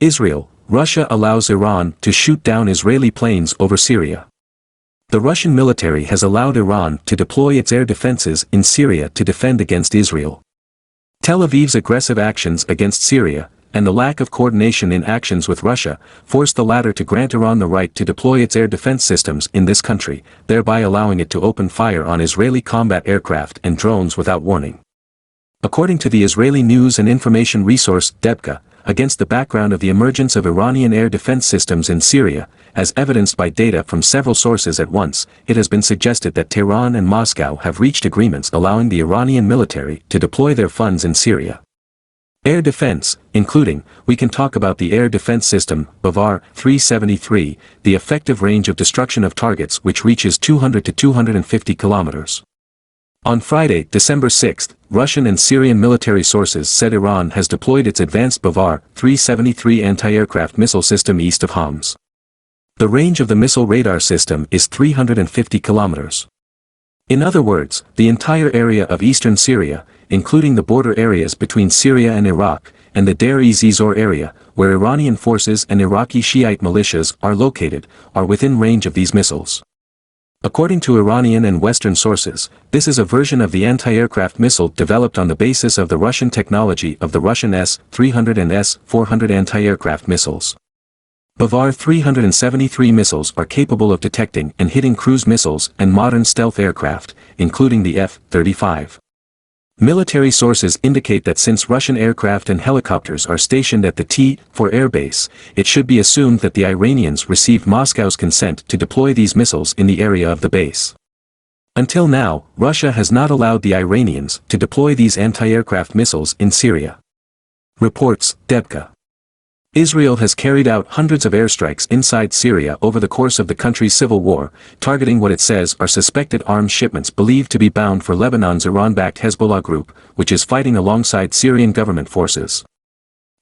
Israel, Russia allows Iran to shoot down Israeli planes over Syria. The Russian military has allowed Iran to deploy its air defenses in Syria to defend against Israel. Tel Aviv's aggressive actions against Syria, and the lack of coordination in actions with Russia, forced the latter to grant Iran the right to deploy its air defense systems in this country, thereby allowing it to open fire on Israeli combat aircraft and drones without warning. According to the Israeli news and information resource DOWM, against the background of the emergence of Iranian air defense systems in Syria, as evidenced by data from several sources at once, it has been suggested that Tehran and Moscow have reached agreements allowing the Iranian military to deploy their funds in Syria. Air defense, including, we can talk about the air defense system, Bavar 373, the effective range of destruction of targets which reaches 200 to 250 kilometers. On Friday, December 6, Russian and Syrian military sources said Iran has deployed its advanced Bavar 373 anti-aircraft missile system east of Homs. The range of the missile radar system is 350 kilometers. In other words, the entire area of eastern Syria, including the border areas between Syria and Iraq, and the Deir-ez-Zor area, where Iranian forces and Iraqi Shiite militias are located, are within range of these missiles. According to Iranian and Western sources, this is a version of the anti-aircraft missile developed on the basis of the Russian technology of the Russian S-300 and S-400 anti-aircraft missiles. Bavar 373 missiles are capable of detecting and hitting cruise missiles and modern stealth aircraft, including the F-35. Military sources indicate that since Russian aircraft and helicopters are stationed at the T-4 airbase, it should be assumed that the Iranians received Moscow's consent to deploy these missiles in the area of the base. Until now, Russia has not allowed the Iranians to deploy these anti-aircraft missiles in Syria. Reports, DOWM. Israel has carried out hundreds of airstrikes inside Syria over the course of the country's civil war, targeting what it says are suspected arms shipments believed to be bound for Lebanon's Iran-backed Hezbollah group, which is fighting alongside Syrian government forces.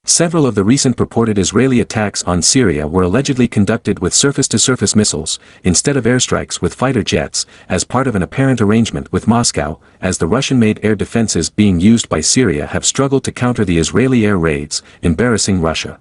Several of the recent purported Israeli attacks on Syria were allegedly conducted with surface-to-surface missiles, instead of airstrikes with fighter jets, as part of an apparent arrangement with Moscow, as the Russian-made air defenses being used by Syria have struggled to counter the Israeli air raids, embarrassing Russia.